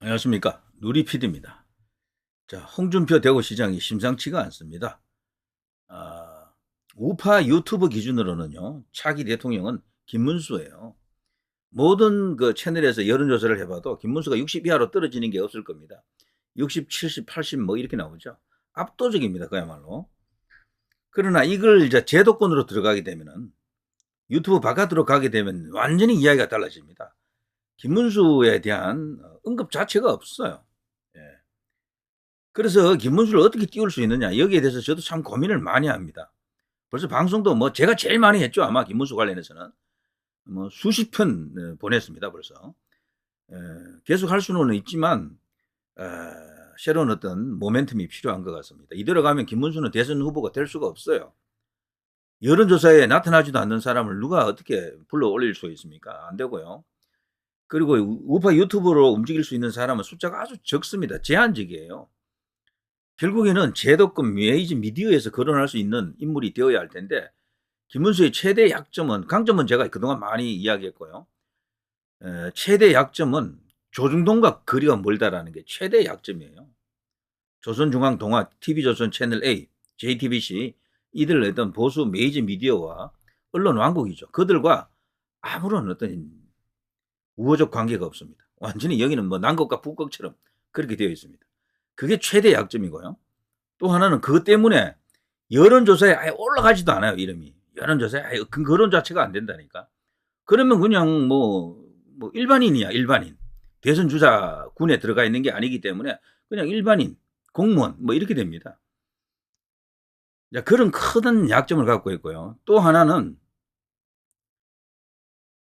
안녕하십니까. 누리PD입니다. 자, 홍준표 대구시장이 심상치가 않습니다. 아, 우파 유튜브 기준으로는요, 차기 대통령은 김문수예요. 모든 그 채널에서 여론조사를 해봐도 김문수가 60 이하로 떨어지는 게 없을 겁니다. 60, 70, 80 뭐 이렇게 나오죠. 압도적입니다. 그야말로. 그러나 이걸 이제 제도권으로 들어가게 되면은 유튜브 바깥으로 가게 되면 완전히 이야기가 달라집니다. 김문수에 대한 언급 자체가 없어요. 예. 그래서 김문수를 어떻게 띄울 수 있느냐 여기에 대해서 저도 참 고민을 많이 합니다. 벌써 방송도 뭐 제가 제일 많이 했죠. 아마 김문수 관련해서는 뭐 수십 편 보냈습니다. 벌써. 계속 할 수는 있지만 새로운 어떤 모멘텀이 필요한 것 같습니다. 이대로 가면 김문수는 대선 후보가 될 수가 없어요. 여론조사에 나타나지도 않는 사람을 누가 어떻게 불러 올릴 수 있습니까? 안 되고요. 그리고 우파 유튜브로 움직일 수 있는 사람은 숫자가 아주 적습니다. 제한적이에요. 결국에는 제도권 메이저 미디어에서 거론할 수 있는 인물이 되어야 할 텐데 김문수의 최대 약점은, 강점은 제가 그동안 많이 이야기했고요. 최대 약점은 조중동과 거리가 멀다라는 게 최대 약점이에요. 조선중앙동화, TV조선 채널 A, JTBC 이들 어떤 보수 메이저 미디어와 언론 왕국이죠. 그들과 아무런 어떤 우호적 관계가 없습니다. 완전히 여기는 뭐 남극과 북극처럼 그렇게 되어 있습니다. 그게 최대 약점이고요. 또 하나는 그것 때문에 여론조사에 아예 올라가지도 않아요, 이름이. 여론조사에 아예 그 거론 자체가 안 된다니까. 그러면 그냥 뭐 일반인이야, 일반인. 대선 주자군에 들어가 있는 게 아니기 때문에 그냥 일반인, 공무원 뭐 이렇게 됩니다. 그런 큰 약점을 갖고 있고요. 또 하나는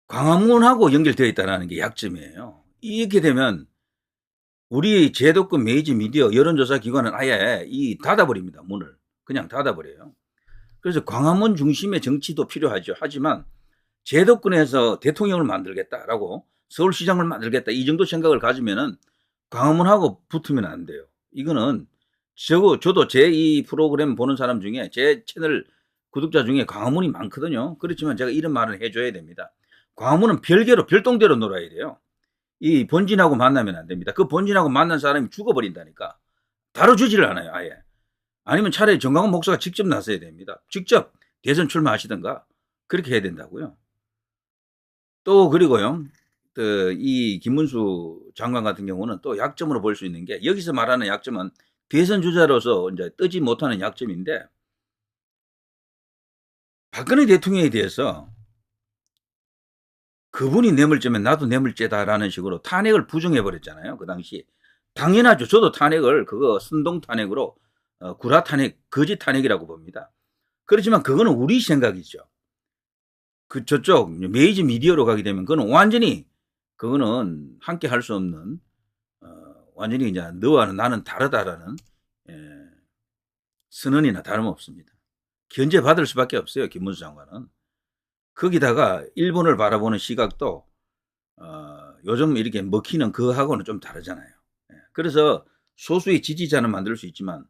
광화문하고 연결되어 있다는 게 약점이에요. 이렇게 되면 우리 제도권 메이저 미디어 여론조사 기관은 아예 닫아버립니다. 문을. 그냥 닫아버려요. 그래서 광화문 중심의 정치도 필요하죠. 하지만 제도권에서 대통령을 만들겠다라고 서울시장을 만들겠다 이 정도 생각을 가지면은 광화문하고 붙으면 안 돼요. 이거는 저도 제 이 프로그램 보는 사람 중에 제 채널 구독자 중에 광화문이 많거든요. 그렇지만 제가 이런 말을 해줘야 됩니다. 광화문은 별개로 별동대로 놀아야 돼요. 이 본진하고 만나면 안 됩니다. 그 본진하고 만난 사람이 죽어버린다니까. 다뤄주지를 않아요, 아예. 아니면 차라리 정광훈 목사가 직접 나서야 됩니다. 직접 대선 출마하시든가 그렇게 해야 된다고요. 또 그리고요. 이 김문수 장관 같은 경우는 또 약점으로 볼 수 있는 게 여기서 말하는 약점은 대선 주자로서 이제 뜨지 못하는 약점인데 박근혜 대통령에 대해서 그분이 뇌물죄면 나도 뇌물죄다라는 식으로 탄핵을 부정해 버렸잖아요. 그 당시. 당연하죠. 저도 탄핵을 그거 선동 탄핵으로 구라 탄핵, 거짓 탄핵이라고 봅니다. 그렇지만 그거는 우리 생각이죠. 그 저쪽 메이저 미디어로 가게 되면 그거는 완전히 그거는 함께 할 수 없는 완전히 이제 너와 나는 다르다라는 선언이나 다름없습니다. 견제받을 수밖에 없어요. 김문수 장관은. 거기다가 일본을 바라보는 시각도 요즘 이렇게 먹히는 그하고는 좀 다르잖아요. 그래서 소수의 지지자는 만들 수 있지만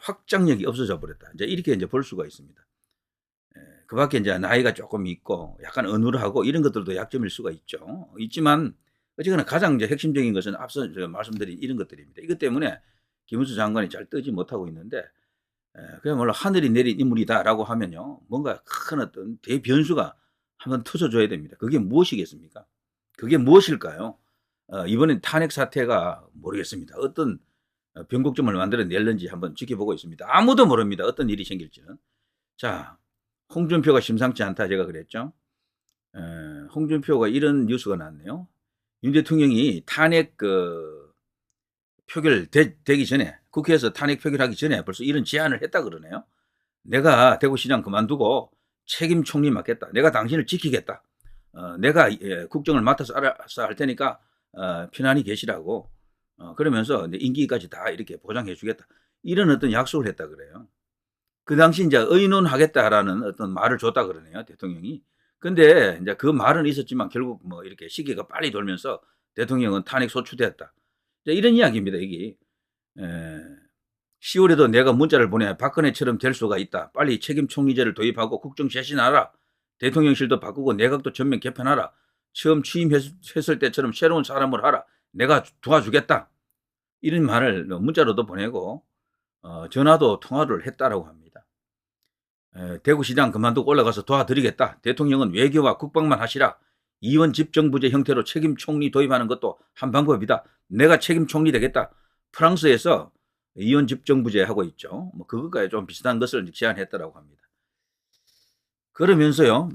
확장력이 없어져 버렸다. 이제 이렇게 이제 볼 수가 있습니다. 그 밖에 이제 나이가 조금 있고 약간 어눌하고 이런 것들도 약점일 수가 있죠. 있지만 어쨌거나 가장 이제 핵심적인 것은 앞서 제가 말씀드린 이런 것들입니다. 이것 때문에 김문수 장관이 잘 뜨지 못하고 있는데 그야말로 하늘이 내린 인물이다라고 하면요. 뭔가 큰 어떤 대변수가 한번 터져줘야 됩니다. 그게 무엇이겠습니까? 그게 무엇일까요? 이번엔 탄핵 사태가 모르겠습니다. 어떤 변곡점을 만들어낼는지 한번 지켜보고 있습니다. 아무도 모릅니다. 어떤 일이 생길지는. 자, 홍준표가 심상치 않다 제가 그랬죠. 홍준표가 이런 뉴스가 났네요. 윤 대통령이 탄핵 표결되기 전에 국회에서 탄핵 표결하기 전에 벌써 이런 제안을 했다 그러네요. 내가 대구시장 그만두고 책임 총리 맡겠다. 내가 당신을 지키겠다. 내가 국정을 맡아서 알아서 할 테니까 편안히 계시라고. 그러면서 임기까지 다 이렇게 보장해 주겠다. 이런 어떤 약속을 했다 그래요. 그 당시 이제 의논하겠다라는 어떤 말을 줬다 그러네요, 대통령이. 근데 이제 그 말은 있었지만 결국 뭐 이렇게 시기가 빨리 돌면서 대통령은 탄핵 소추됐다. 이런 이야기입니다, 이게. 10월에도 내가 문자를 보내 박근혜처럼 될 수가 있다. 빨리 책임 총리제를 도입하고 국정 쇄신하라. 대통령실도 바꾸고 내각도 전면 개편하라. 처음 취임했을 때처럼 새로운 사람을 하라. 내가 도와주겠다. 이런 말을 문자로도 보내고 전화도 통화를 했다라고 합니다. 대구시장 그만두고 올라가서 도와드리겠다. 대통령은 외교와 국방만 하시라. 이원 집정부제 형태로 책임 총리 도입하는 것도 한 방법이다. 내가 책임 총리 되겠다. 프랑스에서 이원 집정부제 하고 있죠. 뭐 그것과 좀 비슷한 것을 제안했다라고 합니다. 그러면서요,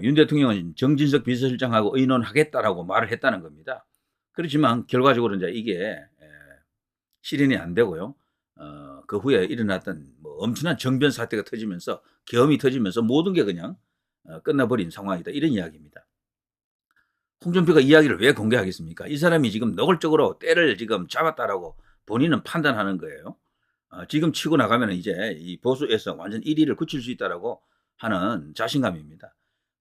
윤 대통령은 정진석 비서실장하고 의논하겠다라고 말을 했다는 겁니다. 그렇지만 결과적으로 이제 이게 실현이 안 되고요. 그 후에 일어났던 뭐 엄청난 정변 사태가 터지면서 계엄이 터지면서 모든 게 그냥 끝나버린 상황이다. 이런 이야기입니다. 홍준표가 이야기를 왜 공개하겠습니까? 이 사람이 지금 노골적으로 때를 지금 잡았다라고 본인은 판단하는 거예요. 지금 치고 나가면 이제 이 보수에서 완전 1위를 굳힐 수 있다라고 하는 자신감입니다.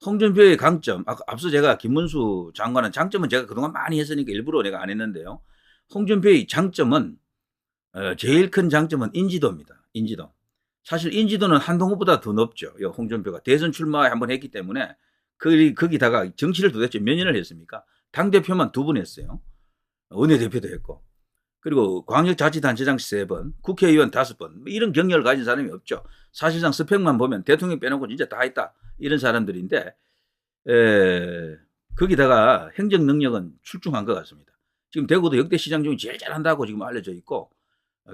홍준표의 강점, 앞서 제가 김문수 장관은 장점은 제가 그동안 많이 했으니까 일부러 내가 안 했는데요. 홍준표의 장점은 제일 큰 장점은 인지도입니다. 인지도. 사실 인지도는 한동훈보다 더 높죠. 홍준표가 대선 출마 한번 했기 때문에 거기다가 정치를 도대체 몇 년을 했습니까? 당대표만 2번 했어요. 원내대표도 했고. 그리고 광역자치단체장 3번, 국회의원 5번, 이런 경력을 가진 사람이 없죠. 사실상 스펙만 보면 대통령 빼놓고 진짜 다 했다. 이런 사람들인데, 거기다가 행정 능력은 출중한 것 같습니다. 지금 대구도 역대 시장 중에 제일 잘한다고 지금 알려져 있고,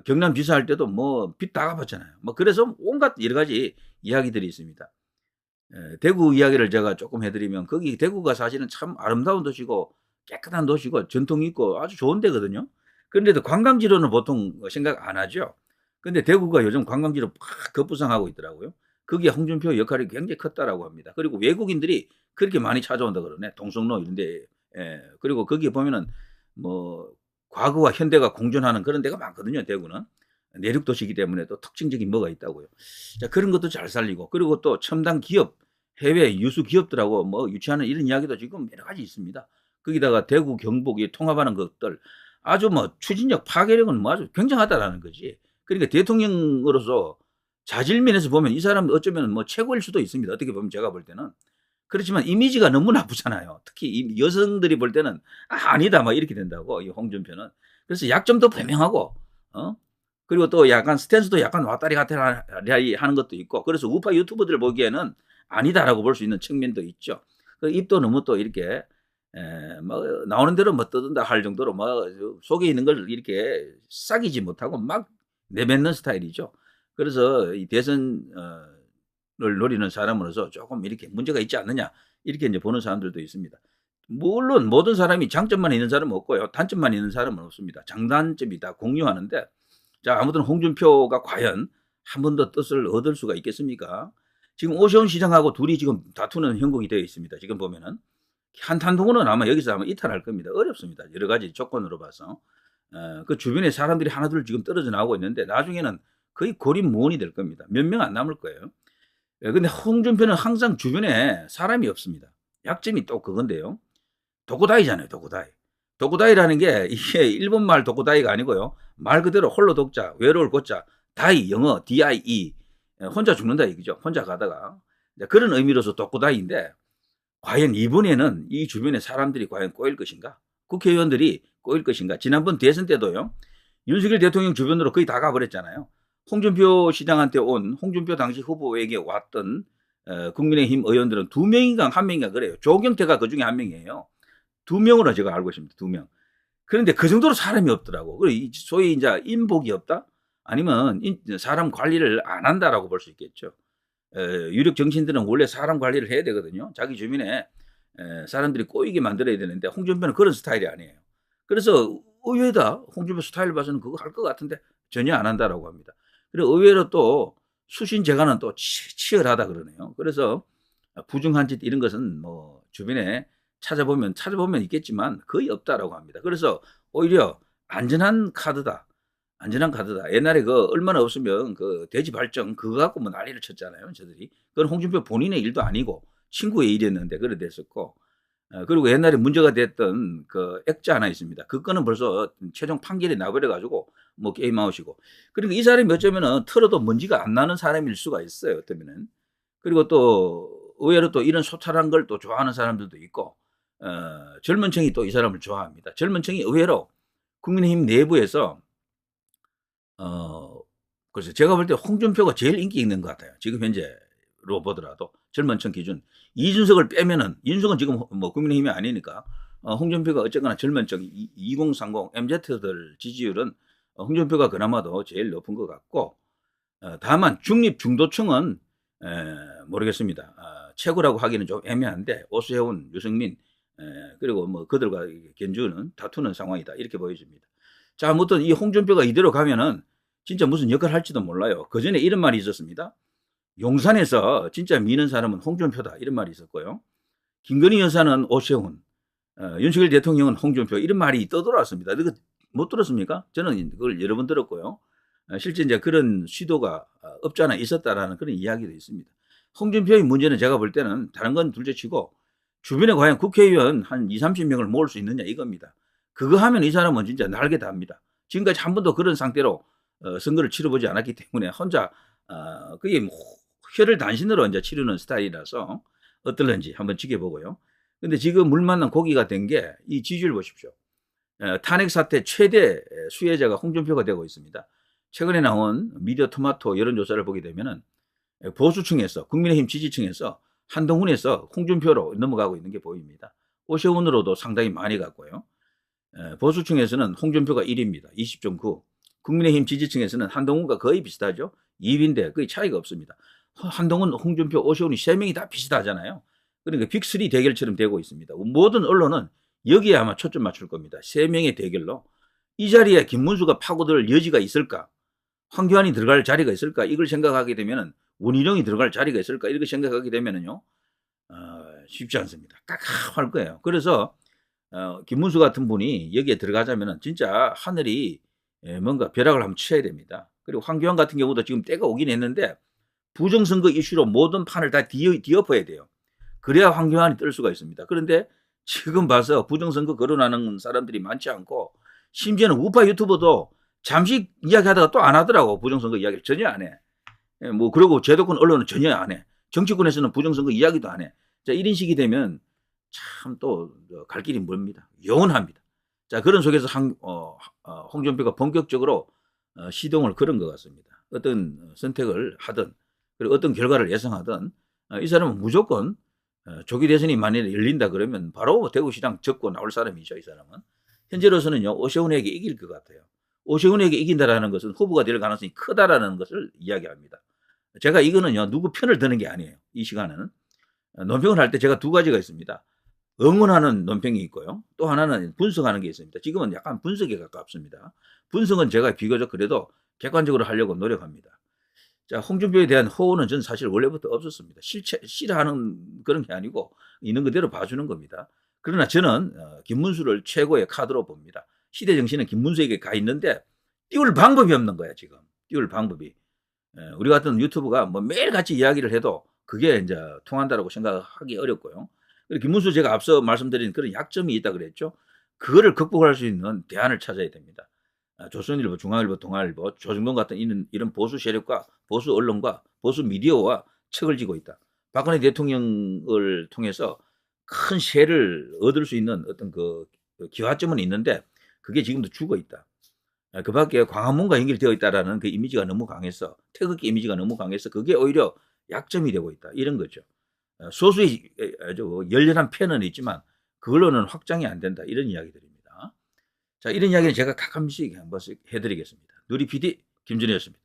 경남지사 할 때도 뭐 빚 다 갚았잖아요. 뭐 그래서 온갖 여러 가지 이야기들이 있습니다. 대구 이야기를 제가 조금 해드리면, 거기 대구가 사실은 참 아름다운 도시고 깨끗한 도시고 전통이 있고 아주 좋은 데거든요. 그런데도 관광지로는 보통 생각 안 하죠. 근데 대구가 요즘 관광지로 팍 급부상하고 있더라고요. 거기에 홍준표 역할이 굉장히 컸다라고 합니다. 그리고 외국인들이 그렇게 많이 찾아온다 그러네. 동성로 이런 데. 그리고 거기에 보면은 뭐 과거와 현대가 공존하는 그런 데가 많거든요. 대구는. 내륙 도시이기 때문에 또 특징적인 뭐가 있다고요. 자, 그런 것도 잘 살리고, 그리고 또 첨단 기업, 해외 유수 기업들하고 뭐 유치하는 이런 이야기도 지금 여러 가지 있습니다. 거기다가 대구 경북이 통합하는 것들, 아주 뭐 추진력, 파괴력은 뭐 아주 굉장하다라는 거지. 그러니까 대통령으로서 자질면에서 보면 이 사람 어쩌면 뭐 최고일 수도 있습니다. 어떻게 보면 제가 볼 때는. 그렇지만 이미지가 너무 나쁘잖아요. 특히 이 여성들이 볼 때는 아니다 막 이렇게 된다고, 이 홍준표는. 그래서 약점도 분명하고, 그리고 또 약간 스탠스도 약간 왔다리 갔다리 하는 것도 있고, 그래서 우파 유튜버들 보기에는 아니다라고 볼 수 있는 측면도 있죠. 그 입도 너무 또 이렇게 뭐 나오는 대로 뭐 떠든다 할 정도로 뭐 속에 있는 걸 이렇게 싹이지 못하고 막 내뱉는 스타일이죠. 그래서 이 대선을 노리는 사람으로서 조금 이렇게 문제가 있지 않느냐, 이렇게 이제 보는 사람들도 있습니다. 물론 모든 사람이 장점만 있는 사람은 없고요, 단점만 있는 사람은 없습니다. 장단점이 다 공유하는데, 자, 아무튼 홍준표가 과연 한 번 더 뜻을 얻을 수가 있겠습니까? 지금 오세훈 시장하고 둘이 지금 다투는 형국이 되어 있습니다. 지금 보면은 한탄동훈은 아마 여기서 아마 이탈할 겁니다. 어렵습니다. 여러 가지 조건으로 봐서. 그 주변에 사람들이 하나둘 지금 떨어져 나오고 있는데 나중에는 거의 고립무원이 될 겁니다. 몇 명 안 남을 거예요. 근데 홍준표는 항상 주변에 사람이 없습니다. 약점이 또 그건데요. 도쿠다이잖아요. 도쿠다이. 도쿠다이라는 게 이게 일본말 도쿠다이가 아니고요. 말 그대로 홀로 독자, 외로울 고자, 다이, 영어, DIE. 혼자 죽는다 얘기죠. 혼자 가다가. 그런 의미로서 도쿠다이인데, 과연 이번에는 이 주변에 사람들이 과연 꼬일 것인가? 국회의원들이 꼬일 것인가? 지난번 대선 때도요, 윤석열 대통령 주변으로 거의 다 가버렸잖아요. 홍준표 시장한테 온, 홍준표 당시 후보에게 왔던 국민의힘 의원들은 2명인가 1명인가 그래요. 조경태가 그 중에 1명이에요. 2명으로 제가 알고 있습니다. 2명. 그런데 그 정도로 사람이 없더라고. 소위 이제 인복이 없다? 아니면 사람 관리를 안 한다라고 볼 수 있겠죠. 유력 정치인들은 원래 사람 관리를 해야 되거든요. 자기 주변에 사람들이 꼬이게 만들어야 되는데 홍준표는 그런 스타일이 아니에요. 그래서 의외다. 홍준표 스타일 봐서는 그거 할 것 같은데 전혀 안 한다라고 합니다. 그리고 의외로 또 수신제가는 또 치열하다 그러네요. 그래서 부중한 짓 이런 것은 뭐 주변에 찾아보면 있겠지만 거의 없다라고 합니다. 그래서 오히려 안전한 카드다. 안전한 카드다. 옛날에 그 얼마나 없으면 그 대지 발정 그거 갖고 뭐 난리를 쳤잖아요. 저들이. 그건 홍준표 본인의 일도 아니고 친구의 일이었는데 그래 됐었고. 그리고 옛날에 문제가 됐던 그 액자 하나 있습니다. 그거는 벌써 최종 판결이 나버려가지고 뭐 게임 아웃이고. 그리고 이 사람이 어쩌면은 털어도 먼지가 안 나는 사람일 수가 있어요. 어쩌면은. 그리고 또 의외로 또 이런 소탈한 걸 또 좋아하는 사람들도 있고. 젊은 층이 또 이 사람을 좋아합니다. 젊은 층이 의외로 국민의힘 내부에서 그래서 제가 볼 때 홍준표가 제일 인기 있는 것 같아요. 지금 현재로 보더라도 젊은 층 기준. 이준석을 빼면은 이준석은 지금 뭐 국민의힘이 아니니까 홍준표가 어쨌거나 젊은 층 2030 MZ들 지지율은 홍준표가 그나마도 제일 높은 것 같고 다만 중립 중도층은 모르겠습니다. 최고라고 하기는 좀 애매한데 오세훈, 유승민 그리고 뭐 그들과 견주는 다투는 상황이다 이렇게 보여집니다. 자, 아무튼 이 홍준표가 이대로 가면은 진짜 무슨 역할을 할지도 몰라요. 그 전에 이런 말이 있었습니다. 용산에서 진짜 미는 사람은 홍준표다 이런 말이 있었고요. 김건희 여사는 오세훈, 윤석열 대통령은 홍준표 이런 말이 떠돌아왔습니다. 이거 못 들었습니까? 저는 그걸 여러 번 들었고요. 실제 이제 그런 시도가 없지 않아 있었다라는 그런 이야기도 있습니다. 홍준표의 문제는 제가 볼 때는 다른 건 둘째치고 주변에 과연 국회의원 한 20, 30명을 모을 수 있느냐 이겁니다. 그거 하면 이 사람은 진짜 날개 답니다. 지금까지 한 번도 그런 상태로 선거를 치러보지 않았기 때문에 혼자 그게 뭐 혀를 단신으로 이제 치르는 스타일이라서 어떨런지 한번 지켜보고요. 근데 지금 물 만난 고기가 된 게 이 지지율 보십시오. 탄핵 사태 최대 수혜자가 홍준표가 되고 있습니다. 최근에 나온 미디어 토마토 여론조사를 보게 되면은 보수층에서 국민의힘 지지층에서 한동훈에서 홍준표로 넘어가고 있는 게 보입니다. 오세훈으로도 상당히 많이 갔고요. 보수층에서는 홍준표가 1위입니다. 20.9. 국민의힘 지지층에서는 한동훈과 거의 비슷하죠. 2위인데 거의 차이가 없습니다. 한동훈, 홍준표, 오세훈이 3명이 다 비슷하잖아요. 그러니까 빅3 대결처럼 되고 있습니다. 모든 언론은 여기에 아마 초점 맞출 겁니다. 3명의 대결로. 이 자리에 김문수가 파고들 여지가 있을까? 황교안이 들어갈 자리가 있을까? 이걸 생각하게 되면은 원희룡이 들어갈 자리가 있을까? 이렇게 생각하게 되면은요, 쉽지 않습니다. 깝깝할 거예요. 그래서 김문수 같은 분이 여기에 들어가자면은 진짜 하늘이 뭔가 벼락을 한번 쳐야 됩니다. 그리고 황교안 같은 경우도 지금 때가 오긴 했는데 부정선거 이슈로 모든 판을 다 뒤엎어야 돼요. 그래야 황교안이 뜰 수가 있습니다. 그런데 지금 봐서 부정선거 거론하는 사람들이 많지 않고 심지어는 우파 유튜버도 잠시 이야기하다가 또 안 하더라고. 부정선거 이야기를 전혀 안 해. 뭐 그리고 제도권 언론은 전혀 안 해. 정치권에서는 부정선거 이야기도 안 해. 자, 이런 식이 되면 참 또 갈 길이 멀습니다. 영원합니다. 자, 그런 속에서 홍준표가 본격적으로 시동을 걸은 것 같습니다. 어떤 선택을 하든 그리고 어떤 결과를 예상하든 이 사람은 무조건 조기 대선이 만약에 열린다 그러면 바로 대구시장 접고 나올 사람이죠. 이 사람은. 현재로서는요. 오세훈에게 이길 것 같아요. 오세훈에게 이긴다라는 것은 후보가 될 가능성이 크다라는 것을 이야기합니다. 제가 이거는요. 누구 편을 드는 게 아니에요. 이 시간은. 논평을 할 때 제가 두 가지가 있습니다. 응원하는 논평이 있고요. 또 하나는 분석하는 게 있습니다. 지금은 약간 분석에 가깝습니다. 분석은 제가 비교적 그래도 객관적으로 하려고 노력합니다. 자, 홍준표에 대한 호언은 전 사실 원래부터 없었습니다. 싫어하는 그런 게 아니고 있는 그대로 봐주는 겁니다. 그러나 저는 김문수를 최고의 카드로 봅니다. 시대 정신은 김문수에게 가 있는데 띄울 방법이 없는 거야 지금. 띄울 방법이. 우리 같은 유튜브가 뭐 매일같이 이야기를 해도 그게 이제 통한다라고 생각하기 어렵고요. 그리고 김문수 제가 앞서 말씀드린 그런 약점이 있다 그랬죠. 그거를 극복할 수 있는 대안을 찾아야 됩니다. 조선일보, 중앙일보, 동아일보, 조정동 같은 이런 보수 세력과 보수 언론과 보수 미디어와 척을 지고 있다. 박근혜 대통령을 통해서 큰 세를 얻을 수 있는 어떤 그 기화점은 있는데 그게 지금도 죽어 있다. 그 밖에 광화문과 연결되어 있다라는 그 이미지가 너무 강해서 태극기 이미지가 너무 강해서 그게 오히려 약점이 되고 있다. 이런 거죠. 소수의 아주 열렬한 팬은 있지만 그걸로는 확장이 안 된다. 이런 이야기들입니다. 자, 이런 이야기는 제가 가끔씩 한 번씩 해드리겠습니다. 누리 PD 김준혜였습니다.